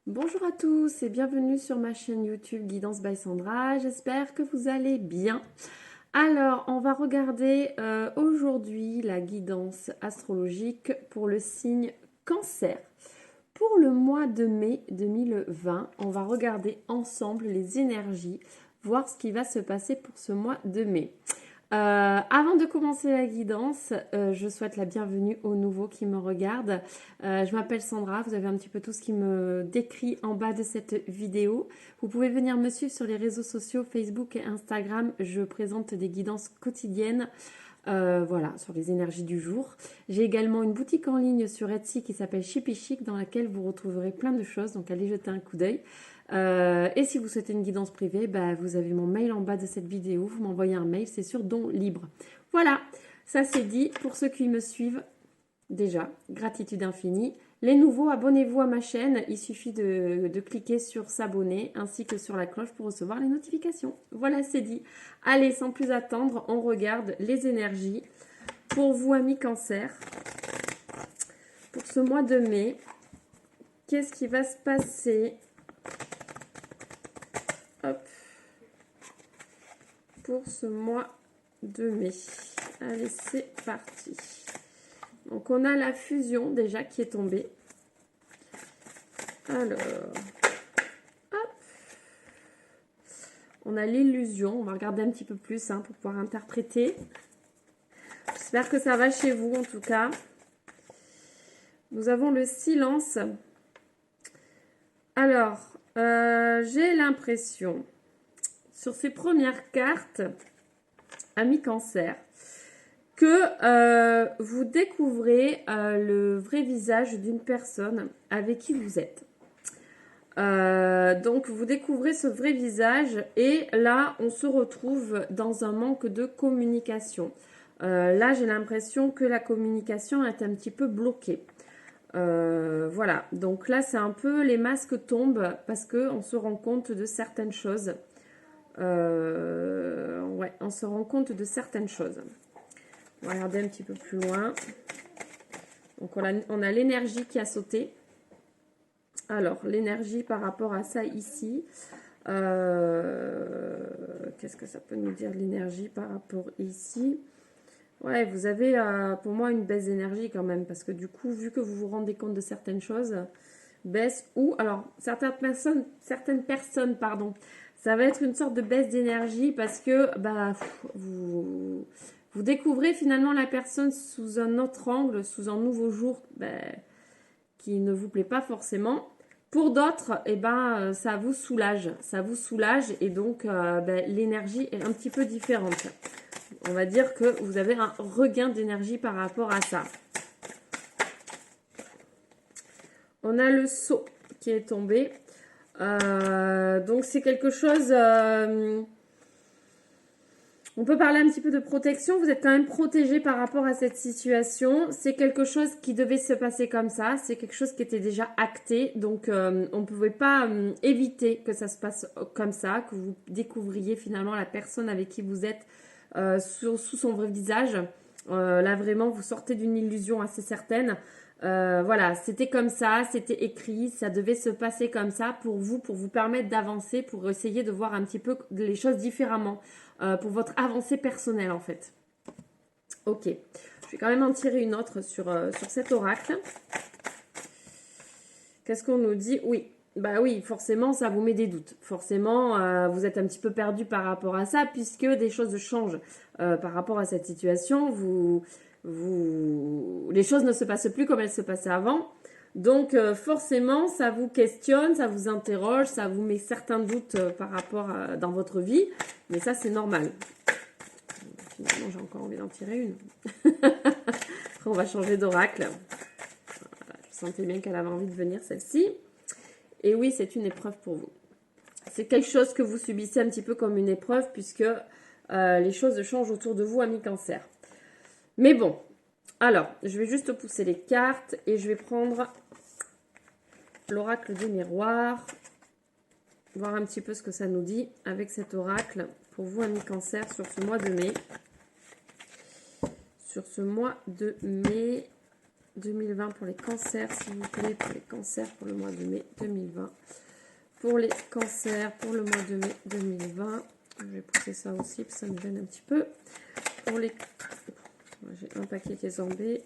Bonjour à tous et bienvenue sur ma chaîne YouTube Guidance by Sandra. J'espère que vous allez bien. Alors, on va regarder aujourd'hui la guidance astrologique pour le signe Cancer. Pour le mois de mai 2020, on va regarder ensemble les énergies, voir ce qui va se passer pour ce mois de mai. Avant de commencer la guidance, je souhaite la bienvenue aux nouveaux qui me regardent. Je m'appelle Sandra, vous avez un petit peu tout ce qui me décrit en bas de cette vidéo. Vous pouvez venir me suivre sur les réseaux sociaux Facebook et Instagram. Je présente des guidances quotidiennes. Voilà, sur les énergies du jour. J'ai également une boutique en ligne sur Etsy qui s'appelle Chippy Chic dans laquelle vous retrouverez plein de choses, donc allez jeter un coup d'œil. Et si vous souhaitez une guidance privée, vous avez mon mail en bas de cette vidéo, vous m'envoyez un mail, c'est sur don libre. Voilà, ça c'est dit. Pour ceux qui me suivent, déjà, gratitude infinie. Les nouveaux, abonnez-vous à ma chaîne. Il suffit de cliquer sur s'abonner ainsi que sur la cloche pour recevoir les notifications. Voilà, c'est dit. Allez, sans plus attendre, on regarde les énergies pour vous, amis Cancer. Pour ce mois de mai, qu'est-ce qui va se passer? Hop. Pour ce mois de mai. Allez, c'est parti. Donc, on a la fusion déjà qui est tombée. Alors, hop. On a l'illusion. On va regarder un petit peu plus pour pouvoir interpréter. J'espère que ça va chez vous en tout cas. Nous avons le silence. Alors, j'ai l'impression, sur ces premières cartes, amis Cancer, que vous découvrez le vrai visage d'une personne avec qui vous êtes. Donc, vous découvrez ce vrai visage et là, on se retrouve dans un manque de communication. Là, j'ai l'impression que la communication est un petit peu bloquée. Voilà, donc là c'est un peu les masques tombent parce qu'on se rend compte de certaines choses. Ouais, on se rend compte de certaines choses. On va regarder un petit peu plus loin. Donc on a l'énergie qui a sauté. Alors, l'énergie par rapport à ça ici. Qu'est-ce que ça peut nous dire l'énergie par rapport ici? Ouais, vous avez pour moi une baisse d'énergie quand même, parce que du coup, vu que vous vous rendez compte de certaines choses, baisse ou, alors, certaines personnes, pardon, ça va être une sorte de baisse d'énergie parce que vous découvrez finalement la personne sous un autre angle, sous un nouveau jour qui ne vous plaît pas forcément. Pour d'autres, ça vous soulage et donc l'énergie est un petit peu différente. On va dire que vous avez un regain d'énergie par rapport à ça. On a le sceau qui est tombé. Donc, c'est quelque chose... on peut parler un petit peu de protection. Vous êtes quand même protégé par rapport à cette situation. C'est quelque chose qui devait se passer comme ça. C'est quelque chose qui était déjà acté. Donc, on ne pouvait pas éviter que ça se passe comme ça, que vous découvriez finalement la personne avec qui vous êtes sous son vrai visage. Là, vraiment, vous sortez d'une illusion assez certaine. Voilà, c'était comme ça, c'était écrit, ça devait se passer comme ça pour vous permettre d'avancer, pour essayer de voir un petit peu les choses différemment, pour votre avancée personnelle en fait. Ok, je vais quand même en tirer une autre sur cet oracle. Qu'est-ce qu'on nous dit? Oui, bah oui, forcément, ça vous met des doutes. Forcément, vous êtes un petit peu perdu par rapport à ça, puisque des choses changent par rapport à cette situation. Les choses ne se passent plus comme elles se passaient avant. Donc, forcément, ça vous questionne, ça vous interroge, ça vous met certains doutes par rapport dans votre vie. Mais ça, c'est normal. Finalement, j'ai encore envie d'en tirer une. Après, on va changer d'oracle. Je sentais bien qu'elle avait envie de venir, celle-ci. Et oui, c'est une épreuve pour vous. C'est quelque chose que vous subissez un petit peu comme une épreuve, puisque les choses changent autour de vous, amis Cancer. Mais bon, alors, je vais juste pousser les cartes et je vais prendre l'oracle du miroir. Voir un petit peu ce que ça nous dit avec cet oracle pour vous, amis Cancer, sur ce mois de mai. Sur ce mois de mai... 2020 pour les cancers, s'il vous plaît, pour les cancers pour le mois de mai 2020. Pour les cancers pour le mois de mai 2020. Je vais pousser ça aussi, parce que ça me gêne un petit peu. Pour les... J'ai un paquet qui est zombé.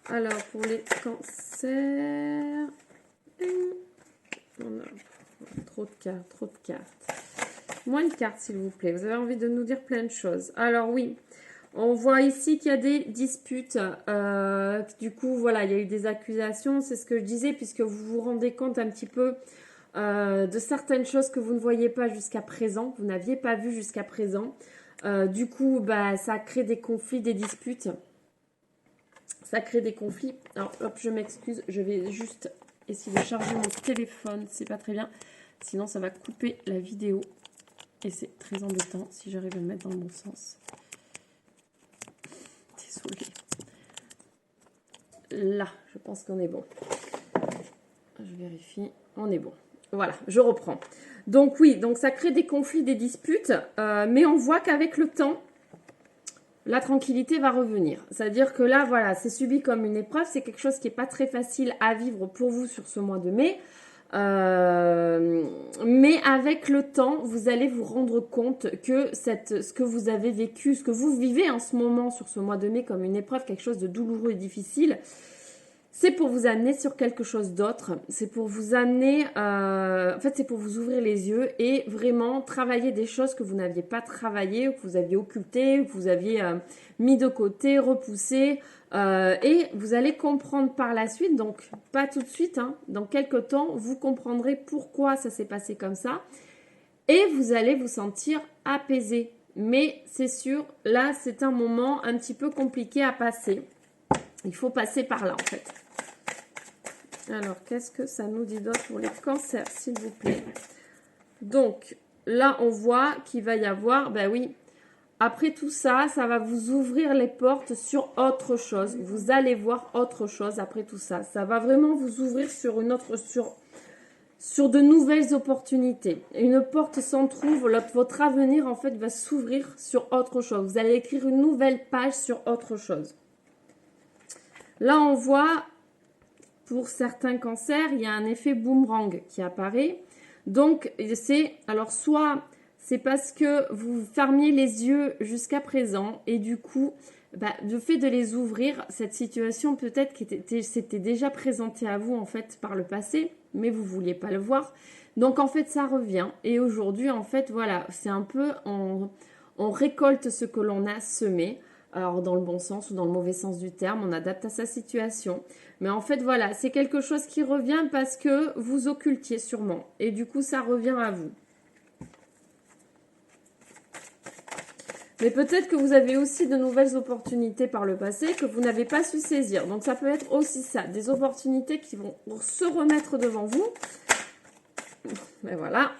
Alors, pour les cancers... On a trop de cartes, trop de cartes. Moins de cartes, s'il vous plaît. Vous avez envie de nous dire plein de choses. Alors, oui. On voit ici qu'il y a des disputes. Du coup, voilà, il y a eu des accusations. C'est ce que je disais, puisque vous vous rendez compte un petit peu de certaines choses que vous ne voyez pas jusqu'à présent. Vous n'aviez pas vu jusqu'à présent. Du coup, bah, ça crée des conflits, des disputes. Ça crée des conflits. Alors, hop, je m'excuse. Je vais juste essayer de charger mon téléphone. C'est pas très bien. Sinon, ça va couper la vidéo. Et c'est très embêtant si j'arrive à le mettre dans le bon sens. Désolée. Là, je pense qu'on est bon. Je vérifie. On est bon. Voilà, je reprends. Donc oui, donc ça crée des conflits, des disputes. Mais on voit qu'avec le temps, la tranquillité va revenir. C'est-à-dire que là, voilà, c'est subi comme une épreuve. C'est quelque chose qui n'est pas très facile à vivre pour vous sur ce mois de mai. Mais avec le temps, vous allez vous rendre compte que ce que vous avez vécu, ce que vous vivez en ce moment sur ce mois de mai comme une épreuve, quelque chose de douloureux et difficile, c'est pour vous amener sur quelque chose d'autre. C'est pour vous amener, en fait, c'est pour vous ouvrir les yeux et vraiment travailler des choses que vous n'aviez pas travaillées, ou que vous aviez occultées, ou que vous aviez mis de côté, repoussé. Et vous allez comprendre par la suite, donc pas tout de suite, hein, dans quelques temps, vous comprendrez pourquoi ça s'est passé comme ça. Et vous allez vous sentir apaisé. Mais c'est sûr, là, c'est un moment un petit peu compliqué à passer. Il faut passer par là, en fait. Alors, qu'est-ce que ça nous dit d'autre pour les cancers, s'il vous plaît? Donc, là, on voit qu'il va y avoir, ben oui, après tout ça, ça va vous ouvrir les portes sur autre chose. Vous allez voir autre chose après tout ça. Ça va vraiment vous ouvrir sur une autre, sur de nouvelles opportunités. Une porte s'entrouvre, votre avenir, en fait, va s'ouvrir sur autre chose. Vous allez écrire une nouvelle page sur autre chose. Là, on voit, pour certains cancers, il y a un effet boomerang qui apparaît. Donc, c'est, alors, soit c'est parce que vous fermiez les yeux jusqu'à présent et du coup, bah, le fait de les ouvrir, cette situation peut-être qui s'était déjà présentée à vous en fait par le passé, mais vous ne vouliez pas le voir. Donc, en fait, ça revient. Et aujourd'hui, en fait, voilà, c'est un peu, on récolte ce que l'on a semé. Alors, dans le bon sens ou dans le mauvais sens du terme, on adapte à sa situation. Mais en fait, voilà, c'est quelque chose qui revient parce que vous occultiez sûrement. Et du coup, ça revient à vous. Mais peut-être que vous avez aussi de nouvelles opportunités par le passé que vous n'avez pas su saisir. Donc, ça peut être aussi ça, des opportunités qui vont se remettre devant vous. Mais voilà,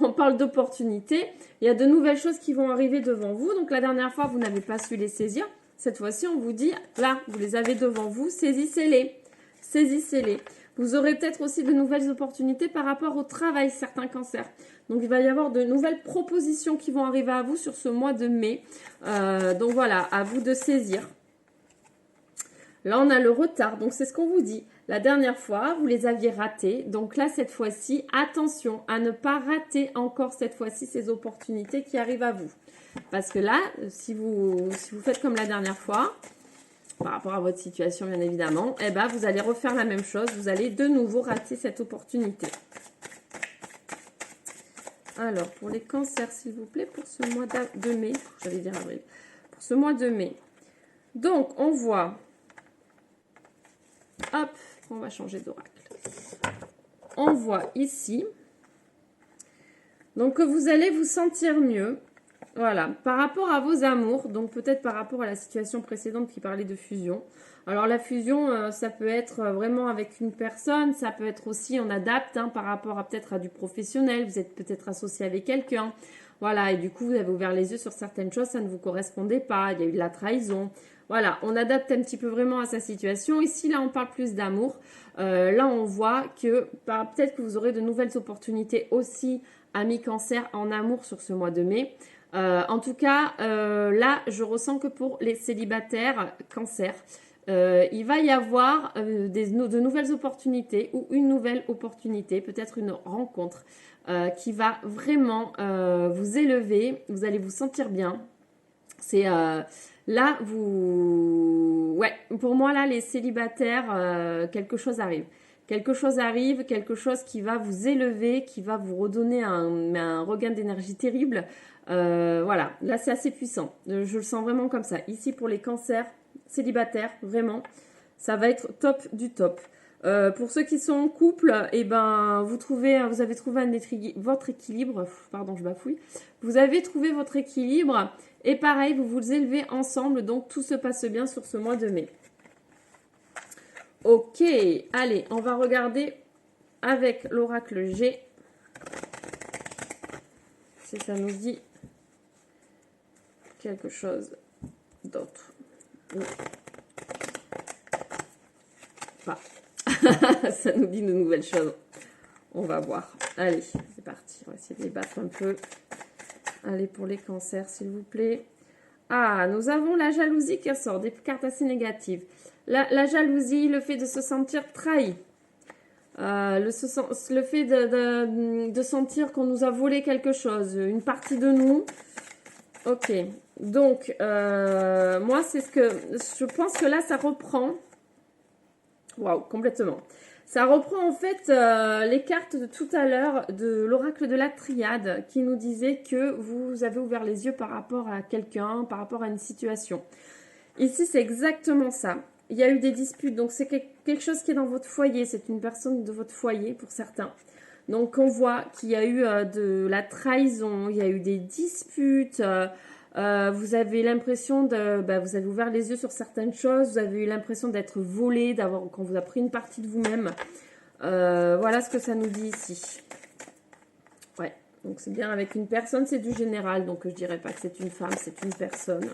on parle d'opportunités. Il y a de nouvelles choses qui vont arriver devant vous. Donc, la dernière fois, vous n'avez pas su les saisir. Cette fois-ci, on vous dit, là, vous les avez devant vous, saisissez-les. Saisissez-les. Vous aurez peut-être aussi de nouvelles opportunités par rapport au travail, certains cancers. Donc, il va y avoir de nouvelles propositions qui vont arriver à vous sur ce mois de mai. Donc, voilà, à vous de saisir. Là, on a le retard. Donc, c'est ce qu'on vous dit. La dernière fois, vous les aviez ratés. Donc là, cette fois-ci, attention à ne pas rater encore cette fois-ci ces opportunités qui arrivent à vous. Parce que là, si vous faites comme la dernière fois, par rapport à votre situation bien évidemment, eh ben, vous allez refaire la même chose. Vous allez de nouveau rater cette opportunité. Alors, pour les cancers, s'il vous plaît, pour ce mois de mai, j'allais dire avril, pour ce mois de mai. Donc, on voit, hop, on va changer d'oracle. On voit ici, donc que vous allez vous sentir mieux, voilà, par rapport à vos amours, donc peut-être par rapport à la situation précédente qui parlait de fusion. Alors la fusion, ça peut être vraiment avec une personne, ça peut être aussi, on adapte par rapport à peut-être à du professionnel, vous êtes peut-être associé avec quelqu'un, voilà, et du coup vous avez ouvert les yeux sur certaines choses, ça ne vous correspondait pas, il y a eu de la trahison. Voilà, on adapte un petit peu vraiment à sa situation. Ici, là, on parle plus d'amour. Là, on voit que peut-être que vous aurez de nouvelles opportunités aussi, amis cancer, en amour sur ce mois de mai. En tout cas, là, je ressens que pour les célibataires cancer, il va y avoir de nouvelles opportunités ou une nouvelle opportunité, peut-être une rencontre qui va vraiment vous élever. Vous allez vous sentir bien. C'est là, ouais, pour moi, là, les célibataires, quelque chose arrive. Quelque chose arrive, quelque chose qui va vous élever, qui va vous redonner un regain d'énergie terrible. Voilà, là, c'est assez puissant. Je le sens vraiment comme ça. Ici, pour les cancers célibataires, vraiment, ça va être top du top. Pour ceux qui sont en couple, eh ben, vous avez trouvé votre équilibre. Pardon, je bafouille. Vous avez trouvé votre équilibre. Et pareil, vous vous élevez ensemble. Donc, tout se passe bien sur ce mois de mai. Ok, allez, on va regarder avec l'oracle G. Si ça nous dit quelque chose d'autre. Pas. Ça nous dit de nouvelles choses. On va voir. Allez, c'est parti. On va essayer de les battre un peu. Allez, pour les cancers, s'il vous plaît. Ah, nous avons la jalousie qui ressort. Des cartes assez négatives. La jalousie, le fait de se sentir trahi. Le fait de sentir qu'on nous a volé quelque chose. Une partie de nous. Ok. Donc, moi, c'est ce que... Je pense que là, ça reprend... Waouh, complètement. Ça reprend en fait les cartes de tout à l'heure de l'oracle de la triade qui nous disait que vous avez ouvert les yeux par rapport à quelqu'un, par rapport à une situation. Ici, c'est exactement ça. Il y a eu des disputes, donc c'est quelque chose qui est dans votre foyer. C'est une personne de votre foyer pour certains. Donc, on voit qu'il y a eu de la trahison, il y a eu des disputes... vous avez l'impression vous avez ouvert les yeux sur certaines choses, vous avez eu l'impression d'être volé, qu'on vous a pris une partie de vous-même. Voilà ce que ça nous dit ici. Ouais, donc c'est bien avec une personne, c'est du général, donc je dirais pas que c'est une femme, c'est une personne.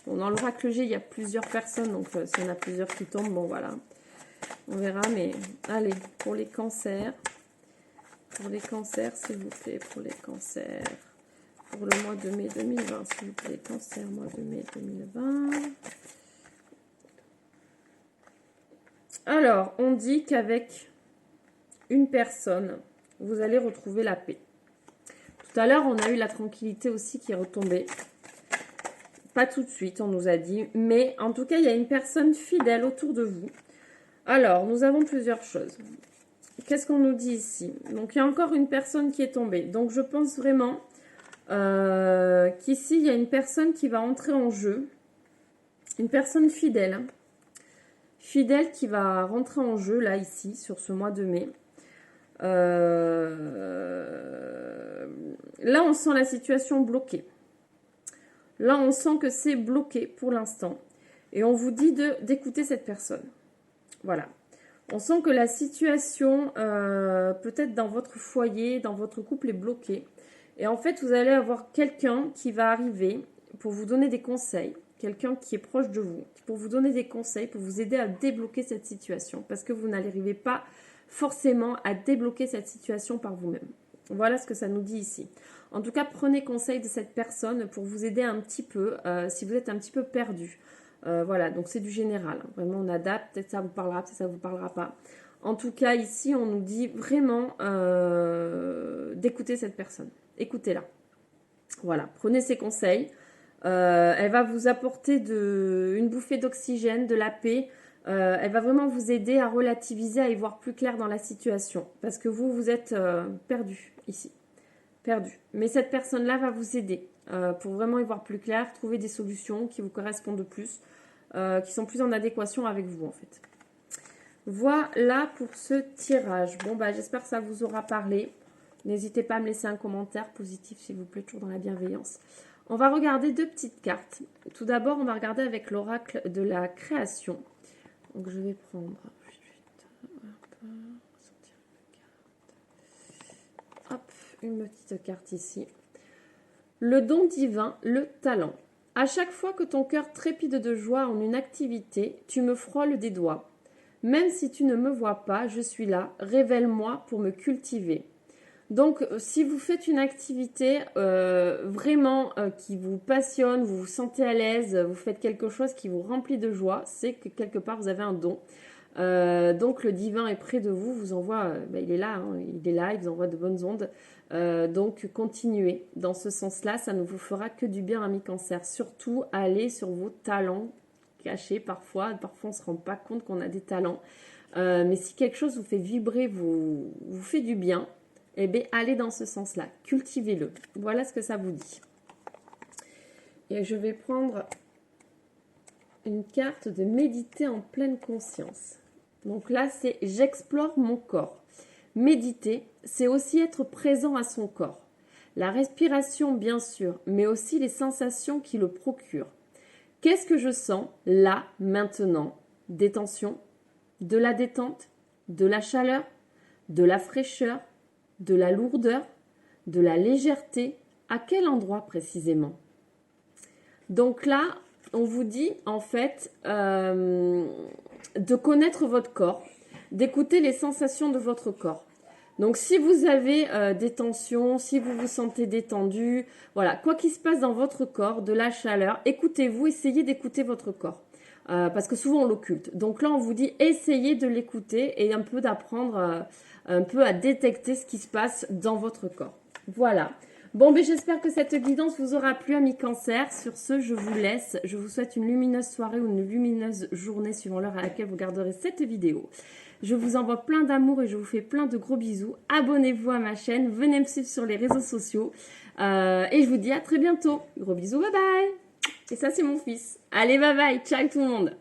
Bon, dans l'oracle G, il y a plusieurs personnes, donc s'il y en a plusieurs qui tombent, bon voilà. On verra, mais allez, pour les cancers. Pour les cancers, s'il vous plaît, pour les cancers. Pour le mois de mai 2020, s'il vous plaît, cancer, mois de mai 2020. Alors, on dit qu'avec une personne, vous allez retrouver la paix. Tout à l'heure, on a eu la tranquillité aussi qui est retombée. Pas tout de suite, on nous a dit. Mais en tout cas, il y a une personne fidèle autour de vous. Alors, nous avons plusieurs choses. Qu'est-ce qu'on nous dit ici? Donc, il y a encore une personne qui est tombée. Donc, je pense vraiment... qu'ici il y a une personne qui va entrer en jeu, une personne fidèle, fidèle qui va rentrer en jeu là ici sur ce mois de mai. Là on sent la situation bloquée, là on sent que c'est bloqué pour l'instant et on vous dit d'écouter cette personne. Voilà, on sent que la situation peut-être dans votre foyer, dans votre couple est bloquée. Et en fait, vous allez avoir quelqu'un qui va arriver pour vous donner des conseils. Quelqu'un qui est proche de vous, pour vous donner des conseils, pour vous aider à débloquer cette situation. Parce que vous n'arrivez pas forcément à débloquer cette situation par vous-même. Voilà ce que ça nous dit ici. En tout cas, prenez conseil de cette personne pour vous aider un petit peu, si vous êtes un petit peu perdu. Voilà, donc c'est du général. Vraiment, on adapte. Peut-être ça vous parlera, peut-être ça ne vous parlera pas. En tout cas, ici, on nous dit vraiment d'écouter cette personne. Écoutez-la. Voilà, prenez ses conseils. Elle va vous apporter une bouffée d'oxygène, de la paix. Elle va vraiment vous aider à relativiser, à y voir plus clair dans la situation. Parce que vous êtes perdu ici. Perdu. Mais cette personne-là va vous aider pour vraiment y voir plus clair, trouver des solutions qui vous correspondent plus, qui sont plus en adéquation avec vous en fait. Voilà pour ce tirage. Bon, j'espère que ça vous aura parlé. N'hésitez pas à me laisser un commentaire positif, s'il vous plaît, toujours dans la bienveillance. On va regarder deux petites cartes. Tout d'abord, on va regarder avec l'oracle de la création. Donc, je vais prendre... Hop, une petite carte ici. Le don divin, le talent. À chaque fois que ton cœur trépide de joie en une activité, tu me frôles des doigts. Même si tu ne me vois pas, je suis là. Révèle-moi pour me cultiver. Donc, si vous faites une activité vraiment qui vous passionne, vous vous sentez à l'aise, vous faites quelque chose qui vous remplit de joie, c'est que quelque part vous avez un don. Donc, le divin est près de vous, vous envoie, il est là, hein, il est là, il vous envoie de bonnes ondes. Donc, continuez dans ce sens-là, ça ne vous fera que du bien, ami Cancer. Surtout, allez sur vos talents cachés parfois. Parfois, on ne se rend pas compte qu'on a des talents. Mais si quelque chose vous fait vibrer, vous fait du bien, eh bien, allez dans ce sens-là. Cultivez-le. Voilà ce que ça vous dit. Et je vais prendre une carte de méditer en pleine conscience. Donc là, c'est j'explore mon corps. Méditer, c'est aussi être présent à son corps. La respiration, bien sûr, mais aussi les sensations qui le procurent. Qu'est-ce que je sens là, maintenant? Des tensions, de la détente, de la chaleur, de la fraîcheur, de la lourdeur, de la légèreté. À quel endroit précisément? Donc là, on vous dit en fait de connaître votre corps, d'écouter les sensations de votre corps. Donc si vous avez des tensions, si vous vous sentez détendu, voilà, quoi qu'il se passe dans votre corps, de la chaleur, écoutez-vous, essayez d'écouter votre corps. Parce que souvent on l'occulte. Donc là on vous dit essayez de l'écouter et un peu d'apprendre un peu à détecter ce qui se passe dans votre corps. Voilà. Bon, ben j'espère que cette guidance vous aura plu, amis Cancer. Sur ce, je vous laisse. Je vous souhaite une lumineuse soirée ou une lumineuse journée suivant l'heure à laquelle vous garderez cette vidéo. Je vous envoie plein d'amour et je vous fais plein de gros bisous. Abonnez-vous à ma chaîne, venez me suivre sur les réseaux sociaux. Et je vous dis à très bientôt. Gros bisous, bye bye. Et ça, c'est mon fils. Allez, bye bye. Ciao tout le monde.